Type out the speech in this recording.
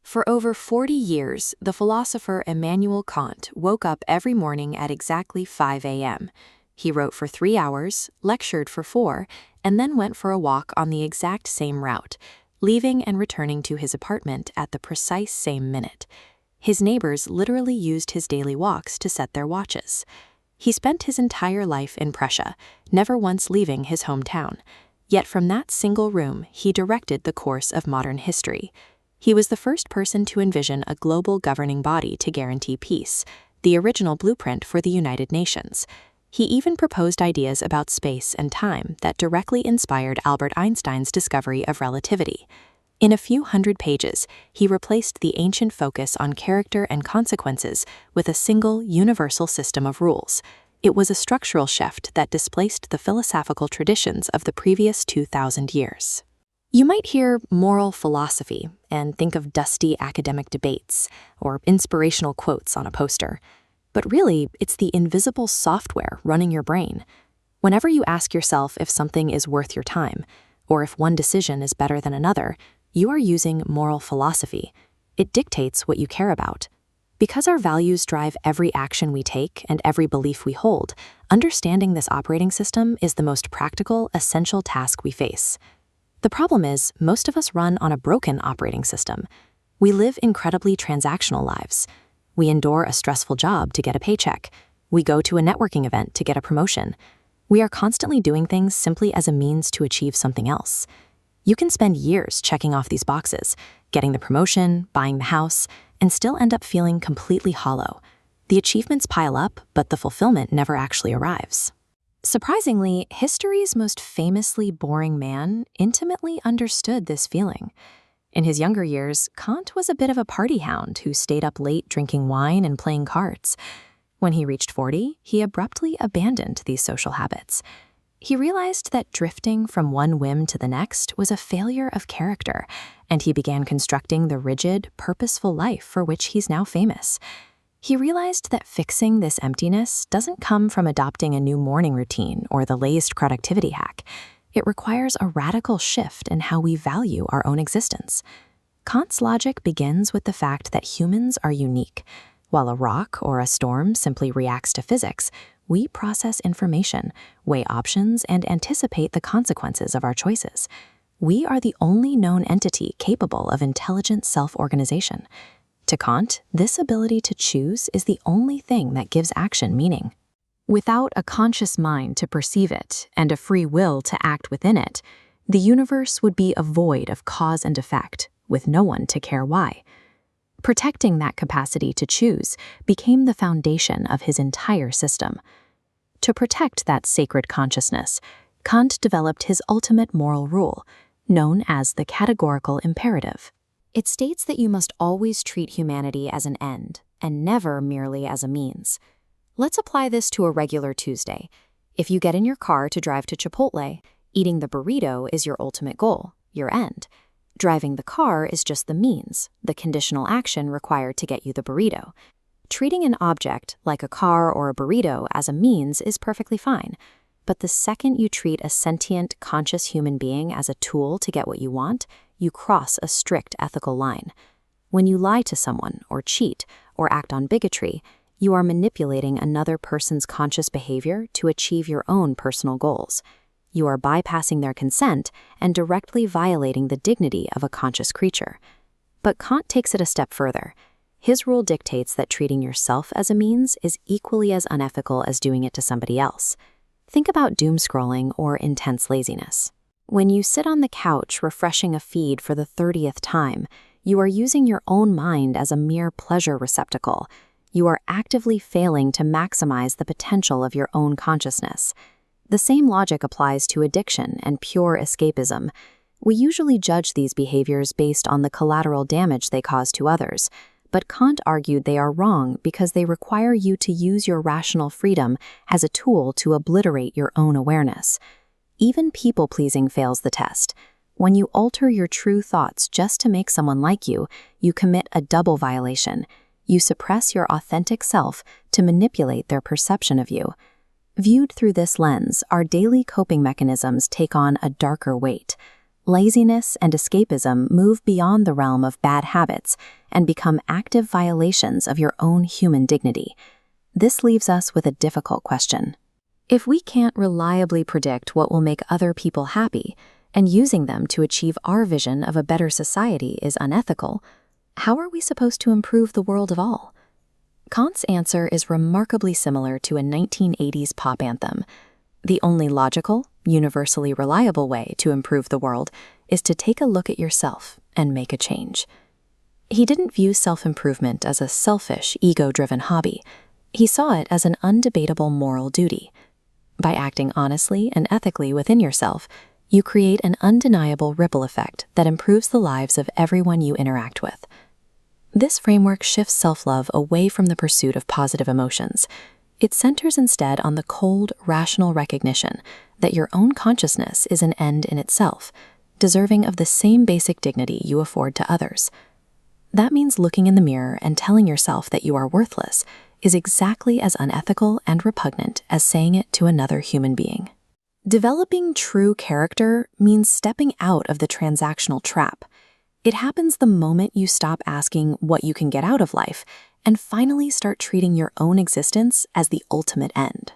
For over 40 years, the philosopher Immanuel Kant woke up every morning at exactly 5 a.m. He wrote for 3 hours, lectured for 4, and then went for a walk on the exact same route, leaving and returning to his apartment at the precise same minute. His neighbors literally used his daily walks to set their watches. He spent his entire life in Prussia, never once leaving his hometown. Yet from that single room, he directed the course of modern history. He was the first person to envision a global governing body to guarantee peace, the original blueprint for the United Nations. He even proposed ideas about space and time that directly inspired Albert Einstein's discovery of relativity. In a few hundred pages, he replaced the ancient focus on character and consequences with a single, universal system of rules. It was a structural shift that displaced the philosophical traditions of the previous 2,000 years. You might hear moral philosophy and think of dusty academic debates or inspirational quotes on a poster. But really, it's the invisible software running your brain. Whenever you ask yourself if something is worth your time, or if one decision is better than another, you are using moral philosophy. It dictates what you care about. Because our values drive every action we take and every belief we hold, understanding this operating system is the most practical, essential task we face. The problem is, most of us run on a broken operating system. We live incredibly transactional lives. We endure a stressful job to get a paycheck. We go to a networking event to get a promotion. We are constantly doing things simply as a means to achieve something else. You can spend years checking off these boxes, getting the promotion, buying the house, and still end up feeling completely hollow. The achievements pile up, but the fulfillment never actually arrives. Surprisingly, history's most famously boring man intimately understood this feeling. In his younger years, Kant was a bit of a party hound who stayed up late drinking wine and playing cards. When he reached 40, he abruptly abandoned these social habits. He realized that drifting from one whim to the next was a failure of character, and he began constructing the rigid, purposeful life for which he's now famous. He realized that fixing this emptiness doesn't come from adopting a new morning routine or the latest productivity hack. It requires a radical shift in how we value our own existence. Kant's logic begins with the fact that humans are unique. While a rock or a storm simply reacts to physics, we process information, weigh options, and anticipate the consequences of our choices. We are the only known entity capable of intelligent self-organization. To Kant, this ability to choose is the only thing that gives action meaning. Without a conscious mind to perceive it and a free will to act within it, the universe would be a void of cause and effect, with no one to care why. Protecting that capacity to choose became the foundation of his entire system. To protect that sacred consciousness, Kant developed his ultimate moral rule, known as the Categorical Imperative. It states that you must always treat humanity as an end, and never merely as a means. Let's apply this to a regular Tuesday. If you get in your car to drive to Chipotle, eating the burrito is your ultimate goal, your end. Driving the car is just the means, the conditional action required to get you the burrito. Treating an object, like a car or a burrito, as a means is perfectly fine. But the second you treat a sentient, conscious human being as a tool to get what you want, you cross a strict ethical line. When you lie to someone, or cheat, or act on bigotry, you are manipulating another person's conscious behavior to achieve your own personal goals. You are bypassing their consent and directly violating the dignity of a conscious creature. But Kant takes it a step further. His rule dictates that treating yourself as a means is equally as unethical as doing it to somebody else. Think about doomscrolling or intense laziness. When you sit on the couch refreshing a feed for the 30th time, you are using your own mind as a mere pleasure receptacle. You are actively failing to maximize the potential of your own consciousness. The same logic applies to addiction and pure escapism. We usually judge these behaviors based on the collateral damage they cause to others, but Kant argued they are wrong because they require you to use your rational freedom as a tool to obliterate your own awareness. Even people-pleasing fails the test. When you alter your true thoughts just to make someone like you, you commit a double violation. You suppress your authentic self to manipulate their perception of you. Viewed through this lens, our daily coping mechanisms take on a darker weight. Laziness and escapism move beyond the realm of bad habits and become active violations of your own human dignity. This leaves us with a difficult question. If we can't reliably predict what will make other people happy, and using them to achieve our vision of a better society is unethical, how are we supposed to improve the world of all? Kant's answer is remarkably similar to a 1980s pop anthem. The only logical, universally reliable way to improve the world is to take a look at yourself and make a change. He didn't view self-improvement as a selfish, ego-driven hobby. He saw it as an undebatable moral duty. By acting honestly and ethically within yourself, you create an undeniable ripple effect that improves the lives of everyone you interact with. This framework shifts self-love away from the pursuit of positive emotions. It centers instead on the cold, rational recognition that your own consciousness is an end in itself, deserving of the same basic dignity you afford to others. That means looking in the mirror and telling yourself that you are worthless is exactly as unethical and repugnant as saying it to another human being. Developing true character means stepping out of the transactional trap. It happens the moment you stop asking what you can get out of life and finally start treating your own existence as the ultimate end.